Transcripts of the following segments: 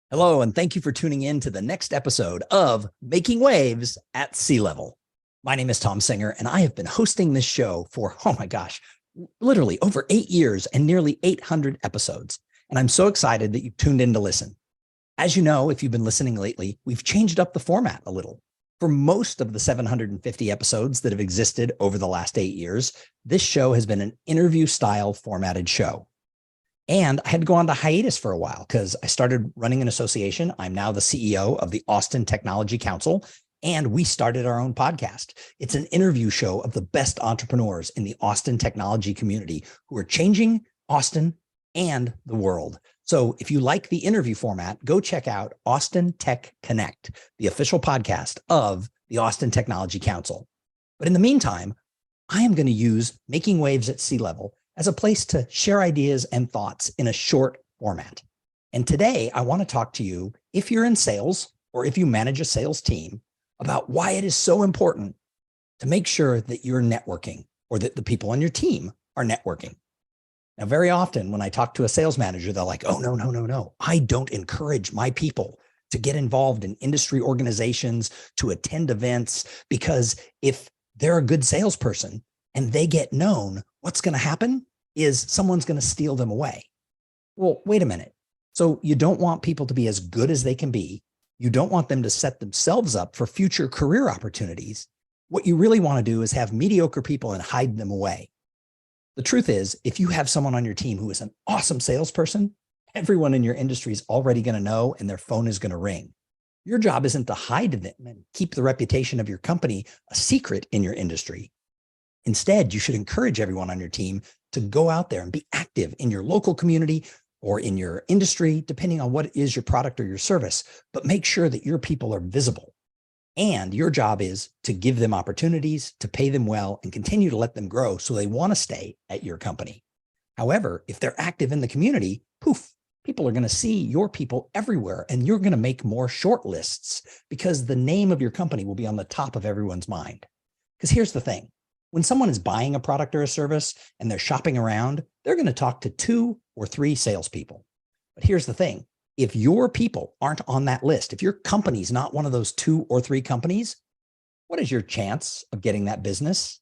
Hello, and thank you for tuning in to the next episode of Making Waves at Sea Level. My name is Thom Singer, and I have been hosting this show for, literally over 8 years and nearly 800 episodes. And I'm so excited that you've tuned in to listen. As you know, if you've been listening lately, we've changed up the format a little. For most of the 750 episodes that have existed over the last 8 years, this show has been an interview-style formatted show. And I had to go on to hiatus for a while because I started running an association. I'm now the CEO of the Austin Technology Council, and we started our own podcast. It's an interview show of the best entrepreneurs in the Austin technology community who are changing Austin and the world. So if you like the interview format, go check out Austin Tech Connect, the official podcast of the Austin Technology Council. But in the meantime, I am going to use Making Waves at Sea Level as a place to share ideas and thoughts in a short format. And today I want to talk to you, if you're in sales or if you manage a sales team, about why it is so important to make sure that you're networking or that the people on your team are networking. Now, very often when I talk to a sales manager, they're like, oh, no. I don't encourage my people to get involved in industry organizations, to attend events, because if they're a good salesperson and they get known, what's going to happen is someone's going to steal them away. Well, wait a minute. So you don't want people to be as good as they can be. You don't want them to set themselves up for future career opportunities. What you really want to do is have mediocre people and hide them away. The truth is, if you have someone on your team who is an awesome salesperson, everyone in your industry is already going to know and their phone is going to ring. Your job isn't to hide them and keep the reputation of your company a secret in your industry. Instead, you should encourage everyone on your team to go out there and be active in your local community or in your industry, depending on what is your product or your service, but make sure that your people are visible. And your job is to give them opportunities, to pay them well, and continue to let them grow so they want to stay at your company. However, if they're active in the community, poof, people are going to see your people everywhere, and you're going to make more short lists because the name of your company will be on the top of everyone's mind. Because here's the thing. When someone is buying a product or a service and they're shopping around, they're going to talk to 2 or 3 salespeople. But here's the thing. If your people aren't on that list, if your company's not one of those 2 or 3 companies, what is your chance of getting that business?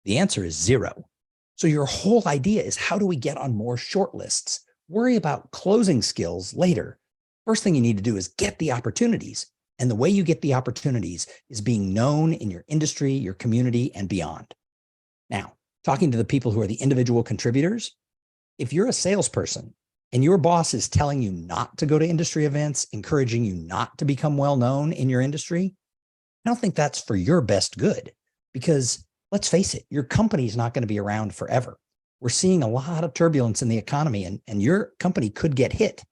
The answer is 0. So your whole idea is, how do we get on more short lists? Worry about closing skills later. First thing you need to do is get the opportunities. And the way you get the opportunities is being known in your industry, your community, and beyond. Now, talking to the people who are the individual contributors, if you're a salesperson and your boss is telling you not to go to industry events, encouraging you not to become well-known in your industry, I don't think that's for your best good, because let's face it, your company is not going to be around forever. We're seeing a lot of turbulence in the economy, and your company could get hit.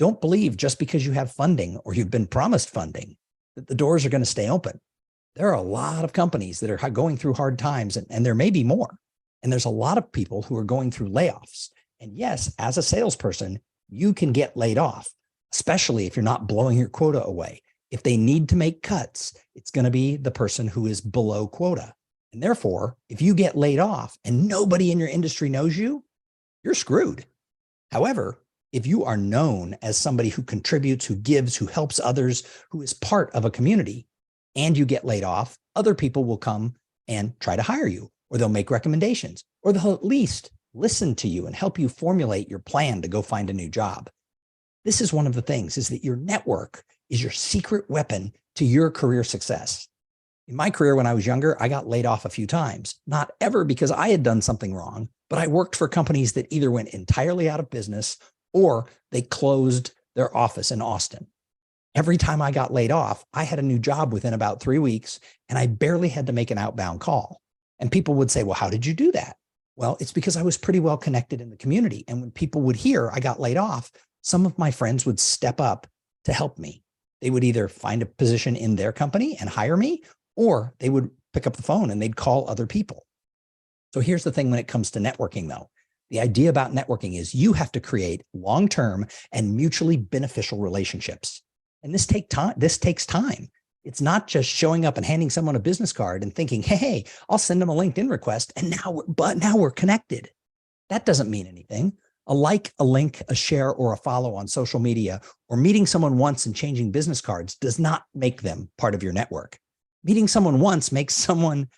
Don't believe just because you have funding or you've been promised funding that the doors are going to stay open. There are a lot of companies that are going through hard times, and there may be more. And there's a lot of people who are going through layoffs. And yes, as a salesperson, you can get laid off, especially if you're not blowing your quota away. If they need to make cuts, it's going to be the person who is below quota. And therefore, if you get laid off and nobody in your industry knows you, you're screwed. However, if you are known as somebody who contributes, who gives, who helps others, who is part of a community, and you get laid off, other people will come and try to hire you, or they'll make recommendations, or they'll at least listen to you and help you formulate your plan to go find a new job. This is one of the things, is that your network is your secret weapon to your career success. In my career, when I was younger, I got laid off a few times, not ever because I had done something wrong, but I worked for companies that either went entirely out of business or they closed their office in Austin. Every time I got laid off, I had a new job within about 3 weeks, and I barely had to make an outbound call. And people would say, well, how did you do that? Well, it's because I was pretty well connected in the community. And when people would hear I got laid off, some of my friends would step up to help me. They would either find a position in their company and hire me, or they would pick up the phone and they'd call other people. So here's the thing when it comes to networking, though. The idea about networking is you have to create long-term and mutually beneficial relationships. And this takes time. It's not just showing up and handing someone a business card and thinking, hey, I'll send them a LinkedIn request, and now we're connected. That doesn't mean anything. A like, a link, a share, or a follow on social media, or meeting someone once and changing business cards does not make them part of your network. Meeting someone once makes someone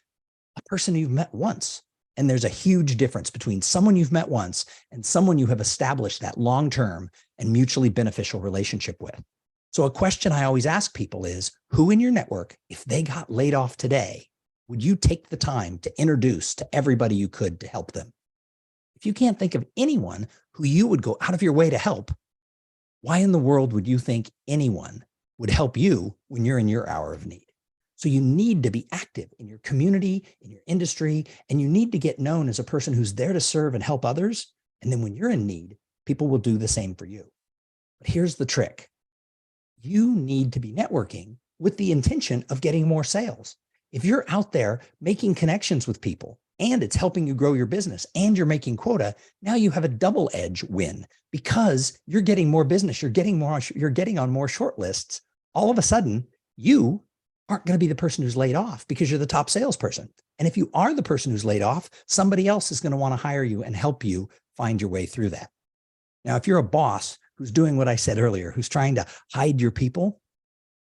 a person you've met once. And there's a huge difference between someone you've met once and someone you have established that long-term and mutually beneficial relationship with. So a question I always ask people is, who in your network, if they got laid off today, would you take the time to introduce to everybody you could to help them? If you can't think of anyone who you would go out of your way to help, why in the world would you think anyone would help you when you're in your hour of need? So you need to be active in your community, in your industry, and you need to get known as a person who's there to serve and help others. And then when you're in need, people will do the same for you. But here's the trick. You need to be networking with the intention of getting more sales. If you're out there making connections with people and it's helping you grow your business and you're making quota, now you have a double edge win because you're getting more business, you're getting on more short lists. All of a sudden, you aren't going to be the person who's laid off because you're the top salesperson. And if you are the person who's laid off, somebody else is going to want to hire you and help you find your way through that. Now, if you're a boss who's doing what I said earlier, who's trying to hide your people,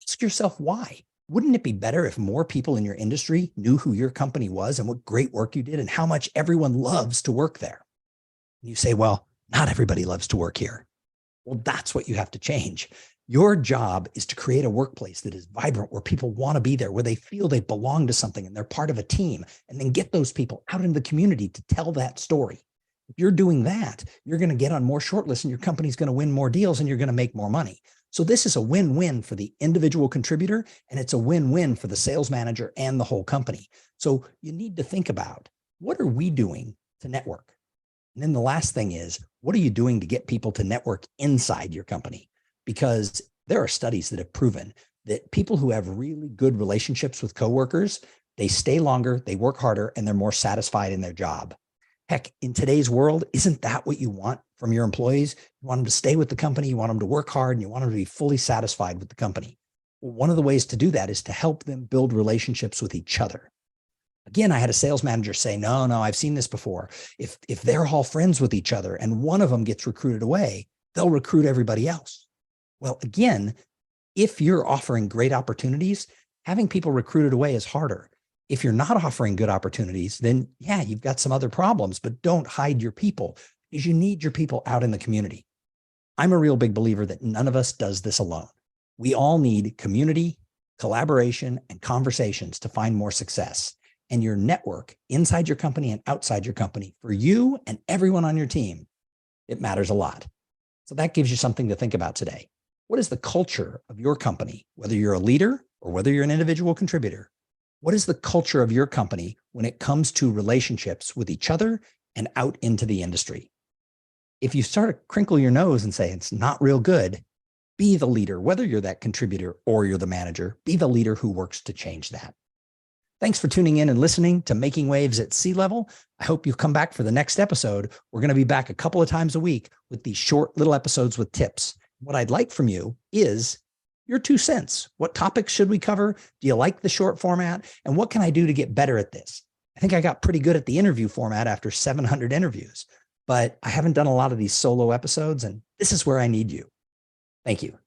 ask yourself why. Wouldn't it be better if more people in your industry knew who your company was and what great work you did and how much everyone loves to work there? And you say, well, not everybody loves to work here. Well, that's what you have to change. Your job is to create a workplace that is vibrant, where people want to be there, where they feel they belong to something and they're part of a team, and then get those people out into the community to tell that story. If you're doing that, you're going to get on more shortlists and your company's going to win more deals and you're going to make more money. So this is a win-win for the individual contributor, and it's a win-win for the sales manager and the whole company. So you need to think about, what are we doing to network? And then the last thing is, what are you doing to get people to network inside your company? Because there are studies that have proven that people who have really good relationships with coworkers, they stay longer, they work harder, and they're more satisfied in their job. Heck, in today's world, isn't that what you want from your employees? You want them to stay with the company, you want them to work hard, and you want them to be fully satisfied with the company. Well, one of the ways to do that is to help them build relationships with each other. Again, I had a sales manager say, no, I've seen this before. If they're all friends with each other and one of them gets recruited away, they'll recruit everybody else. Well, again, if you're offering great opportunities, having people recruited away is harder. If you're not offering good opportunities, then yeah, you've got some other problems, but don't hide your people, because you need your people out in the community. I'm a real big believer that none of us does this alone. We all need community, collaboration, and conversations to find more success. And your network inside your company and outside your company, for you and everyone on your team, it matters a lot. So that gives you something to think about today. What is the culture of your company, whether you're a leader or whether you're an individual contributor? What is the culture of your company when it comes to relationships with each other and out into the industry? If you start to crinkle your nose and say it's not real good, be the leader, whether you're that contributor or you're the manager, be the leader who works to change that. Thanks for tuning in and listening to Making Waves at Sea Level. I hope you'll come back for the next episode. We're going to be back a couple of times a week with these short little episodes with tips. What I'd like from you is your 2 cents. What topics should we cover? Do you like the short format? And what can I do to get better at this? I think I got pretty good at the interview format after 700 interviews, but I haven't done a lot of these solo episodes, and this is where I need you. Thank you.